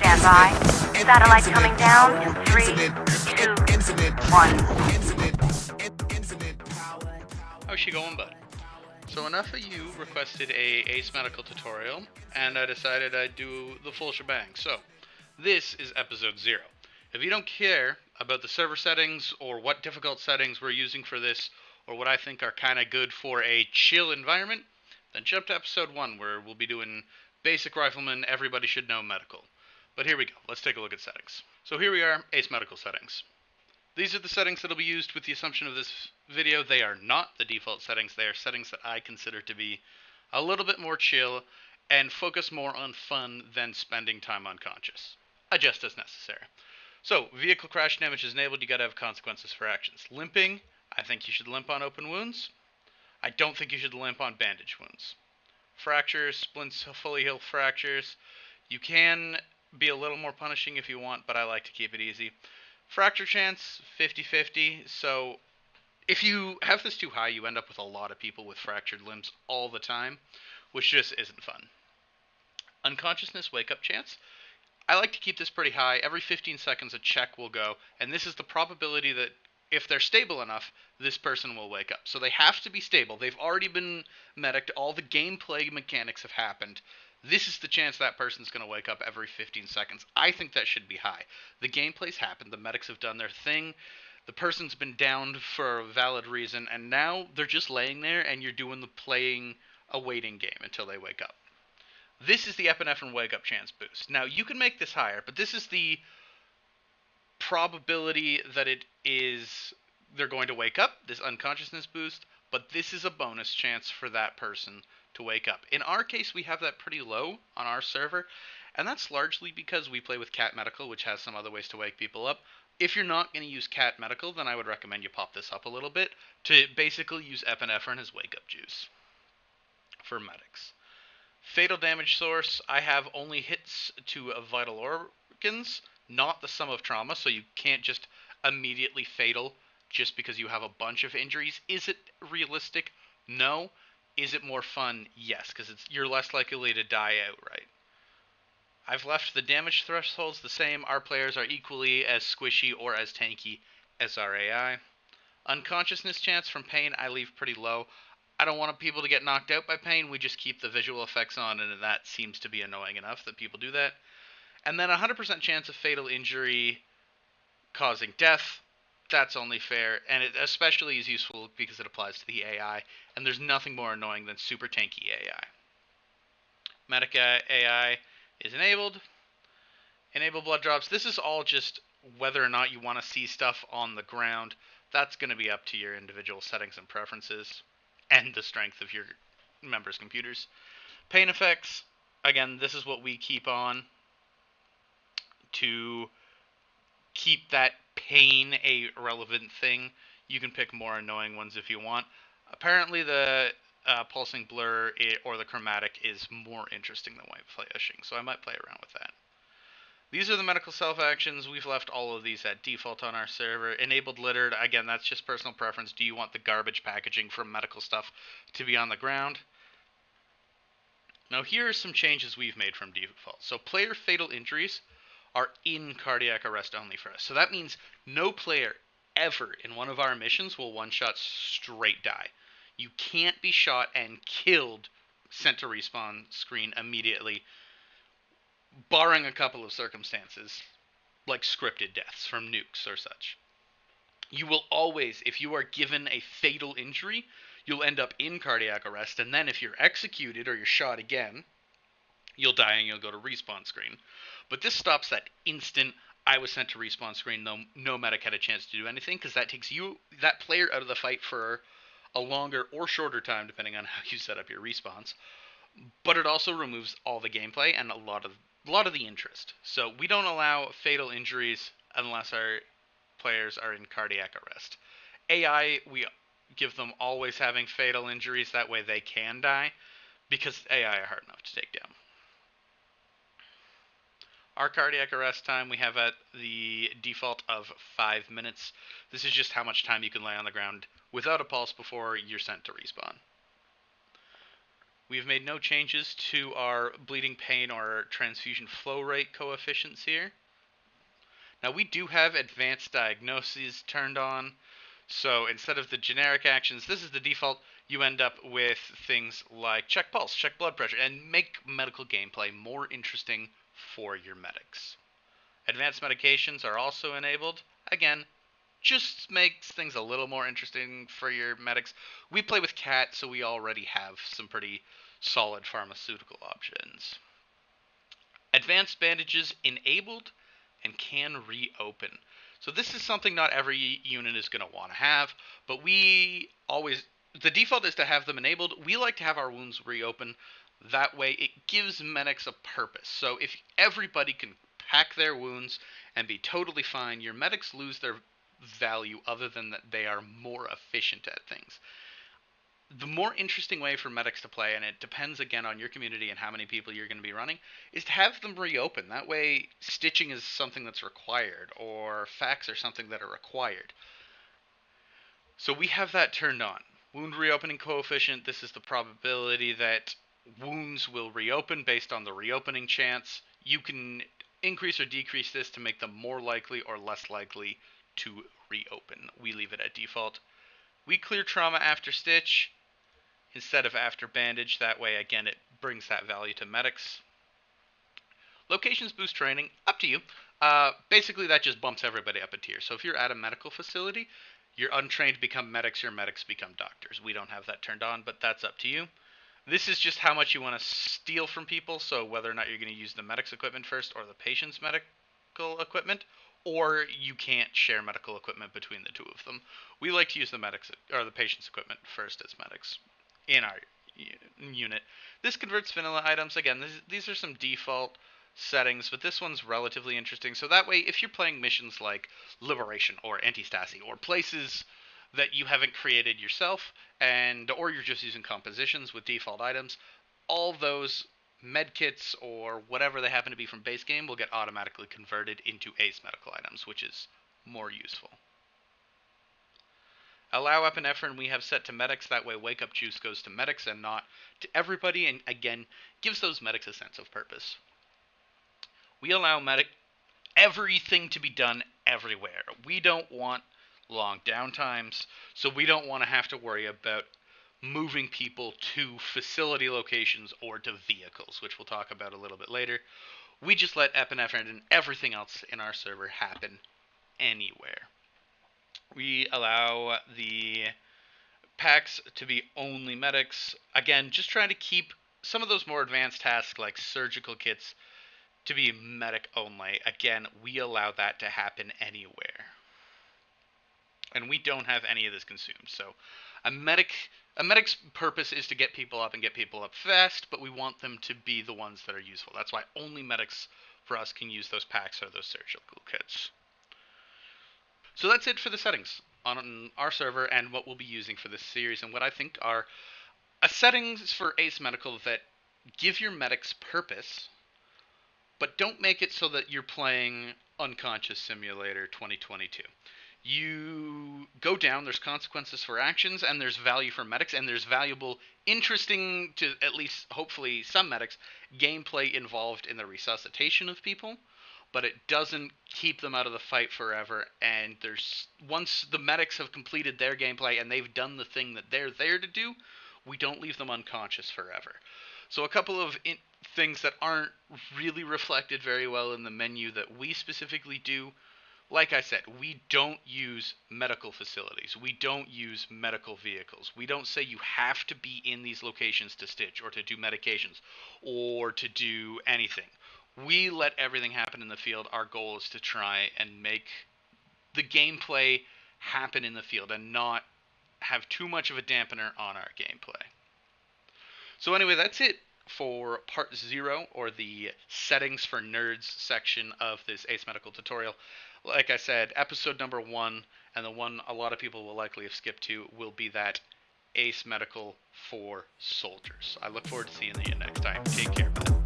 Stand by. Satellite coming down in 3, 2, 1. How's she going, bud? So enough of you requested a Ace Medical tutorial, and I decided I'd do the full shebang. So, this is episode 0. If you don't care about the server settings, or what difficult settings we're using for this, or what I think are kind of good for a chill environment, then jump to episode 1, where we'll be doing basic rifleman, everybody should know medical. But here we go, let's take a look at settings. So here we are, Ace Medical settings. These are the settings that will be used with the assumption of this video. They are not the default settings. They are settings that I consider to be a little bit more chill and focus more on fun than spending time unconscious. Adjust as necessary. So, vehicle crash damage is enabled. You gotta have consequences for actions. Limping, I think you should limp on open wounds. I don't think you should limp on bandage wounds. Fractures, splints, fully healed fractures. You can be a little more punishing if you want, but I like to keep it easy. Fracture chance, 50-50, so if you have this too high, you end up with a lot of people with fractured limbs all the time, which just isn't fun. Unconsciousness wake-up chance, I like to keep this pretty high. Every 15 seconds a check will go, and this is the probability that if they're stable enough, this person will wake up. So they have to be stable. They've already been mediced. All the gameplay mechanics have happened. This is the chance that person's going to wake up every 15 seconds. I think that should be high. The gameplay's happened. The medics have done their thing. The person's been downed for a valid reason, and now they're just laying there, and you're doing the playing a waiting game until they wake up. This is the epinephrine wake-up chance boost. Now, you can make this higher, but this is the probability that they're going to wake up, this unconsciousness boost, but this is a bonus chance for that person to wake up. In our case, we have that pretty low on our server, and that's largely because we play with Cat Medical, which has some other ways to wake people up. If you're not going to use Cat Medical, then I would recommend you pop this up a little bit to basically use epinephrine as wake-up juice for medics. Fatal damage source, I have only hits to vital organs, not the sum of trauma, so you can't just immediately fatal just because you have a bunch of injuries. Is it realistic? No. Is it more fun? Yes, because you're less likely to die outright. I've left the damage thresholds the same. Our players are equally as squishy or as tanky as our AI. Unconsciousness chance from pain I leave pretty low. I don't want people to get knocked out by pain. We just keep the visual effects on, and that seems to be annoying enough that people do that. And then 100% chance of fatal injury causing death. That's only fair, and it especially is useful because it applies to the AI, and there's nothing more annoying than super tanky AI. Medica AI is enabled. Enable blood drops. This is all just whether or not you want to see stuff on the ground. That's going to be up to your individual settings and preferences, and the strength of your members' computers. Pain effects, again, this is what we keep on to keep that pain a relevant thing. You can pick more annoying ones if you want. Apparently the pulsing blur or the chromatic is more interesting than white flashing, so I might play around with that. These are the medical self-actions. We've left all of these at default on our server. Enabled littered, again, that's just personal preference. Do you want the garbage packaging from medical stuff to be on the ground? Now here are some changes we've made from default. So player fatal injuries are in cardiac arrest only for us. So that means no player ever in one of our missions will one-shot straight die. You can't be shot and killed, sent to respawn screen immediately, barring a couple of circumstances, like scripted deaths from nukes or such. You will always, if you are given a fatal injury, you'll end up in cardiac arrest, and then if you're executed or you're shot again, you'll die and you'll go to respawn screen. But this stops that instant I was sent to respawn screen, though no medic had a chance to do anything, because that takes that player out of the fight for a longer or shorter time, depending on how you set up your respawns. But it also removes all the gameplay and a lot of the interest. So we don't allow fatal injuries unless our players are in cardiac arrest. AI, we give them always having fatal injuries, that way they can die, because AI are hard enough to take down. Our cardiac arrest time we have at the default of 5 minutes. This is just how much time you can lay on the ground without a pulse before you're sent to respawn. We've made no changes to our bleeding pain or transfusion flow rate coefficients here. Now we do have advanced diagnoses turned on, so instead of the generic actions, this is the default, you end up with things like check pulse, check blood pressure, and make medical gameplay more interesting for your medics. Advanced medications are also enabled. Again, just makes things a little more interesting for your medics. We play with cat, so we already have some pretty solid pharmaceutical options. Advanced bandages enabled and can reopen. So this is something not every unit is going to want to have, but we always, the default is to have them enabled. We like to have our wounds reopen. That way it gives medics a purpose. So if everybody can pack their wounds and be totally fine, your medics lose their value other than that they are more efficient at things. The more interesting way for medics to play, and it depends again on your community and how many people you're going to be running, is to have them reopen. That way, stitching is something that's required, or facts are something that are required. So we have that turned on. Wound reopening coefficient, this is the probability that wounds will reopen based on the reopening chance. You can increase or decrease this to make them more likely or less likely to reopen. We leave it at default. We clear trauma after stitch instead of after bandage. That way, again, it brings that value to medics. Locations boost training, up to you. Basically, that just bumps everybody up a tier. So if you're at a medical facility, your untrained become medics, your medics become doctors. We don't have that turned on, but that's up to you. This is just how much you want to steal from people, so whether or not you're going to use the medics equipment first or the patient's medical equipment, or you can't share medical equipment between the two of them. We like to use the medics or the patient's equipment first as medics in our unit. This converts vanilla items. Again, these are some default settings, but this one's relatively interesting. So that way, if you're playing missions like Liberation or Antistasi or places that you haven't created yourself, or you're just using compositions with default items, all those medkits or whatever they happen to be from base game will get automatically converted into ace medical items, which is more useful. Allow epinephrine we have set to medics. That way wake up juice goes to medics and not to everybody, and again gives those medics a sense of purpose. We allow everything to be done everywhere. We don't want long downtimes, so we don't want to have to worry about moving people to facility locations or to vehicles, which we'll talk about a little bit later. We just let epinephrine and everything else in our server happen anywhere. We allow the packs to be only medics. Again, just trying to keep some of those more advanced tasks like surgical kits to be medic only. Again, we allow that to happen anywhere. And we don't have any of this consumed. So a medic's purpose is to get people up and get people up fast, but we want them to be the ones that are useful. That's why only medics for us can use those packs or those surgical kits. So that's it for the settings on our server and what we'll be using for this series, and what I think are settings for Ace Medical that give your medics purpose, but don't make it so that you're playing Unconscious Simulator 2022. You go down, there's consequences for actions, and there's value for medics, and there's valuable, interesting, to at least hopefully some medics, gameplay involved in the resuscitation of people, but it doesn't keep them out of the fight forever, and once the medics have completed their gameplay and they've done the thing that they're there to do, we don't leave them unconscious forever. So a couple of things that aren't really reflected very well in the menu that we specifically do. Like I said, we don't use medical facilities. We don't use medical vehicles. We don't say you have to be in these locations to stitch or to do medications or to do anything. We let everything happen in the field. Our goal is to try and make the gameplay happen in the field and not have too much of a dampener on our gameplay. So anyway, that's it for part 0, or the settings for nerds section of this Ace Medical tutorial. Like I said, episode number 1, and the one a lot of people will likely have skipped to, will be that Ace Medical for soldiers. I look forward to seeing you next time. Take care, bye.